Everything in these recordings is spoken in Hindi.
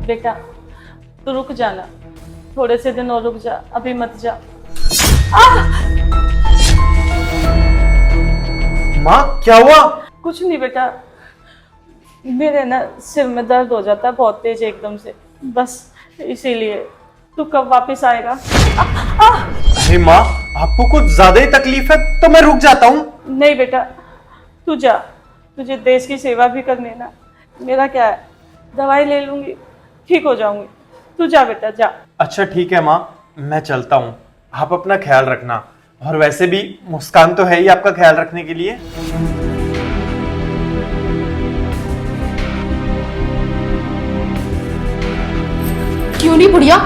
बेटा तू रुक जाना, थोड़े से दिन और रुक जा, अभी मत जा। माँ क्या हुआ? कुछ नहीं बेटा, मेरे ना सिर में दर्द हो जाता है बहुत तेज एकदम से, बस इसीलिए। तू कब वापस आएगा? अरे माँ, आपको कुछ ज्यादा ही तकलीफ है तो मैं रुक जाता हूँ। नहीं बेटा तू जा, तुझे देश की सेवा भी करनी है ना। मेरा क्या है, दवाई ले लूंगी, ठीक हो जाऊंगी। तू जा बेटा जा। अच्छा ठीक है माँ, मैं चलता हूँ। आप अपना ख्याल रखना, और वैसे भी मुस्कान तो है ही आपका ख्याल रखने के लिए। क्यों नहीं बुढ़िया,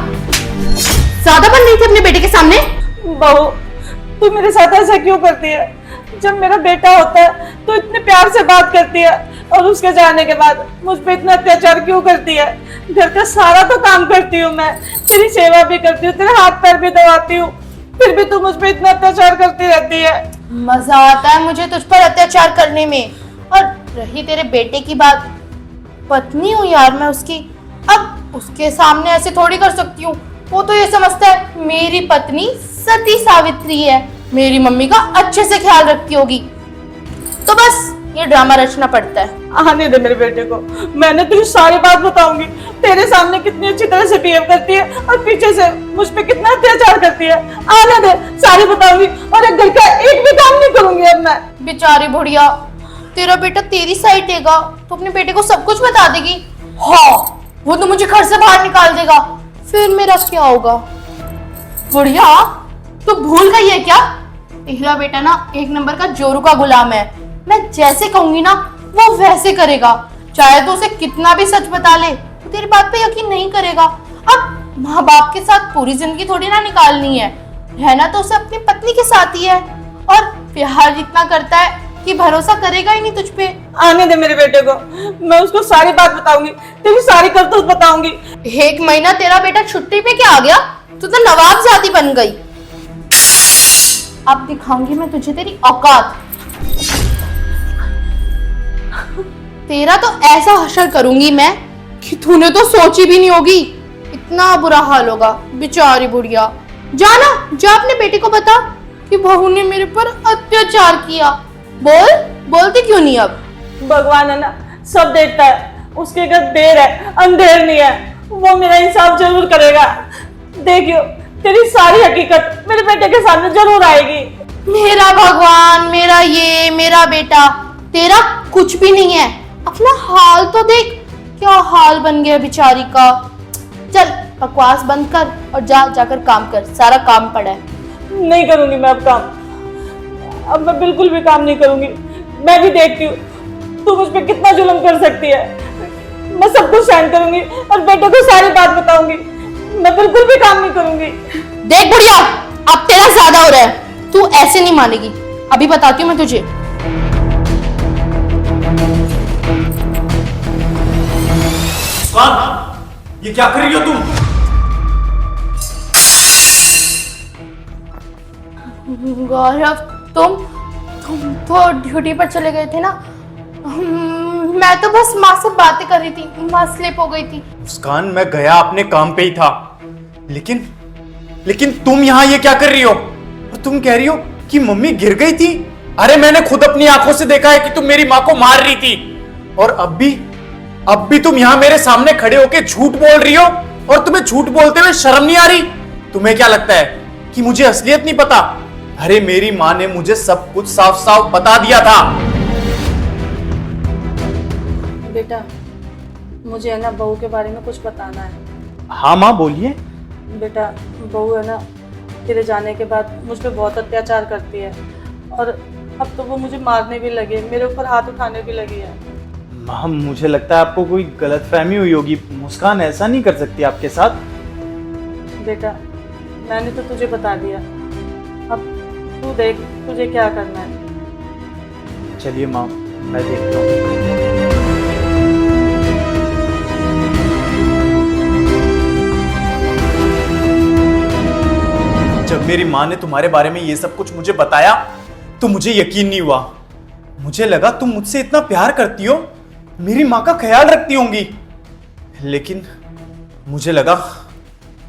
ज्यादा बन रही थी अपने बेटे के सामने? बहू तू मेरे साथ ऐसा क्यों करती है? जब मेरा बेटा होता है तो इतने प्यार से बात करती है, और उसके जाने के बाद मुझ पे इतना अत्याचार क्यों करती है? घर का सारा तो काम करती हूँ मैं, तेरी सेवा भी करती हूँ, तेरे हाथ पैर भी दबाती हूँ, फिर भी तू मुझ पे इतना अत्याचार करती रहती है। मजा आता है मुझे तुझ पर अत्याचार करने में। और रही तेरे बेटे की बात, पत्नी हूँ यार मैं उसकी, अब उसके सामने ऐसे थोड़ी कर सकती हूँ। वो तो ये समझता है मेरी पत्नी सती सावित्री है, मेरी मम्मी का अच्छे से ख्याल रखती होगी, तो बस ये ड्रामा रचना पड़ता है। आने दे मेरे बेटे को, मैंने तुझे सारी बात बताऊंगी। तेरे सामने कितनी अच्छी तरह से बिहेव करती है, और पीछे से मुझ पे कितना अत्याचार करती है। आने दे, सारी बताऊंगी, और एक घर का एक भी काम नहीं करूंगी अब मैं। बेचारी बुढ़िया, तेरा बेटा तेरी साइड देगा तो अपने बेटे को सब कुछ बता देगी। हाँ, वो तो मुझे घर से बाहर निकाल देगा, फिर मेरा क्या होगा? बुढ़िया तू भूल गई है क्या? तेरा बेटा ना एक नंबर का जोरू का गुलाम है। मैं जैसे कहूंगी ना वो वैसे करेगा, चाहे तो उसे कितना भी सच बता ले तो तेरी बात पे यकीन नहीं करेगा। अब माँ बाप के साथ पूरी जिंदगी थोड़ी ना निकालनी है, रहना तो उसे अपनी पत्नी के साथ ही है, और प्यार इतना करता है कि भरोसा करेगा ही नहीं तुझ पे। आने दे मेरे बेटे को, मैं उसको सारी बात बताऊंगी, तेरी सारी करतूत बताऊंगी। एक महीना तेरा बेटा छुट्टी पे क्या आ गया, तू तो नवाब जाति बन गई। अब दिखाऊंगी मैं तुझे तेरी औकात। तेरा तो ऐसा हशर करूंगी मैं कि तूने तो सोची भी नहीं होगी, इतना बुरा हाल होगा। बेचारी बुढ़िया, जा ना, जा अपने बेटे को बता कि बहू ने मेरे पर अत्याचार किया। बोलती क्यों नहीं अब? भगवान है ना, सब देखता है, उसके घर देर है अंधेर नहीं है, वो मेरा इंसाफ जरूर करेगा। देखियो तेरी सारी हकीकत मेरे बेटे के सामने जरूर आएगी। मेरा भगवान, मेरा ये, मेरा बेटा, तेरा कुछ भी नहीं है। अपना हाल तो देख, क्या हाल बन गया बेचारी का। चल बकवास बंद कर और जाकर काम कर, सारा काम पड़ा है। नहीं करूंगी मैं अब काम, अब मैं बिल्कुल भी काम नहीं करूंगी। मैं भी देखती हूँ तू मुझ पे कितना जुल्म कर सकती है। मैं सब कुछ सहन करूंगी और बेटे को सारी बात बताऊंगी। मैं बिल्कुल भी काम नहीं करूंगी। देख बुढ़िया, अब तेरा ज्यादा हो रहा है, तू ऐसे नहीं मानेगी। अभी बताती हूँ मैं तुझे। ये क्या कर रही हो तुम? गौरव, तुम तो ड्यूटी पर चले गए थे ना? मैं तो बस माँ से बातें कर रही थी, माँ स्लिप हो गई थी। मुस्कान, मैं गया अपने काम पे ही था, लेकिन तुम यहाँ ये क्या कर रही हो? और तुम कह रही हो कि मम्मी गिर गई थी। अरे मैंने खुद अपनी आंखों से देखा है कि तुम मेरी माँ को मार रही थी, और अब भी तुम यहाँ मेरे सामने खड़े होके झूठ बोल रही हो, और तुम्हें झूठ बोलते हुए शर्म नहीं आ रही? तुम्हें क्या लगता है कि मुझे असलियत नहीं पता? अरे मेरी माँ ने मुझे सब कुछ साफ साफ बता दिया था। बेटा मुझे है ना बहू के बारे में कुछ बताना है। हाँ माँ बोलिए। बेटा बहू है ना, तेरे जाने के बाद मुझ पे बहुत अत्याचार करती है, और अब तो वो मुझे मारने भी लगी है, मेरे ऊपर हाथ उठाने भी लगी है। माँ मुझे लगता है आपको कोई गलतफहमी हुई होगी, मुस्कान ऐसा नहीं कर सकती आपके साथ। बेटा मैंने तो तुझे बता दिया, अब तू देख तुझे क्या करना है। चलिए माँ, मैं देखता हूँ। जब मेरी माँ ने तुम्हारे बारे में ये सब कुछ मुझे बताया तो मुझे यकीन नहीं हुआ। मुझे लगा तुम मुझसे इतना प्यार करती हो, मेरी माँ का ख्याल रखती होंगी, लेकिन मुझे लगा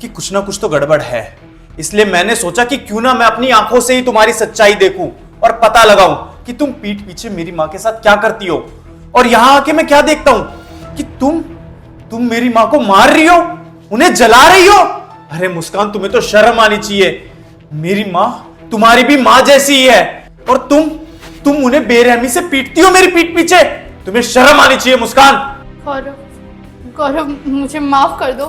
कि कुछ ना कुछ तो गड़बड़ है, इसलिए मैंने सोचा कि क्यों ना मैं अपनी आंखों से ही तुम्हारी सच्चाई देखूं और पता लगाऊं कि तुम पीठ पीछे मेरी मां के साथ क्या करती हो। और यहां आके मैं क्या देखता हूं कि तुम मेरी मां को मार रही हो, उन्हें जला रही हो। अरे मुस्कान, तुम्हें तो शर्म आनी चाहिए। मेरी मां तुम्हारी भी मां जैसी ही है और तुम उन्हें बेरहमी से पीटती हो मेरी पीठ पीछे। तुम्हें शर्म आनी चाहिए मुस्कान। गौरव, गौरव मुझे माफ कर दो,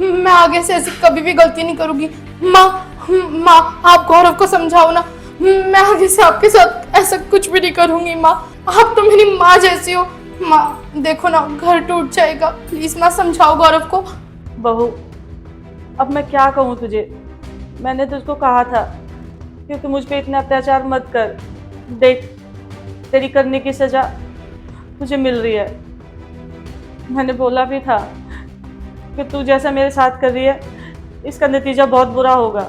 मैं आगे से ऐसी कभी भी गलती नहीं करूंगी। माँ आप गौरव को समझाओ ना, मैं आगे से आपके साथ ऐसा कुछ भी नहीं करूंगी। माँ आप तो मेरी माँ जैसी हो। माँ देखो ना, घर टूट जाएगा, प्लीज माँ समझाओ गौरव को। बहू, अब मैं क्या कहूँ तुझे। मैंने तुझको कहा था कि तू मुझ पे इतना अत्याचार मत कर। देख, तेरी करने की सजा तुझे मिल रही है। मैंने बोला भी था कि तू जैसा मेरे साथ कर रही है, इसका नतीजा बहुत बुरा होगा।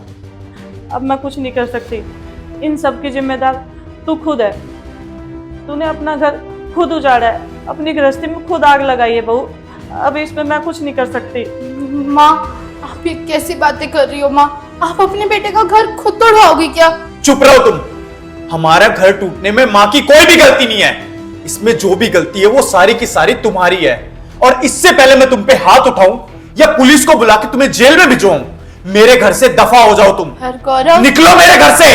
अब मैं कुछ नहीं कर सकती, इन सब की जिम्मेदार तू खुद है। तूने अपना घर खुद उजाड़ा है, अपनी गृहस्थी में खुद आग लगाई है बहू। अब इसमें मैं कुछ नहीं कर सकती। माँ आप ये कैसी बातें कर रही हो? माँ आप अपने बेटे का घर खुद तोड़वाओगी क्या? चुप रहो तुम। हमारा घर टूटने में मां की कोई भी गलती नहीं है। इसमें जो भी गलती है वो सारी की सारी तुम्हारी है। और इससे पहले मैं तुम पे हाथ उठाऊं या पुलिस को बुला के तुम्हें जेल में भिजवाऊं, मेरे घर से दफा हो जाओ तुम। गौरव, निकलो मेरे घर से।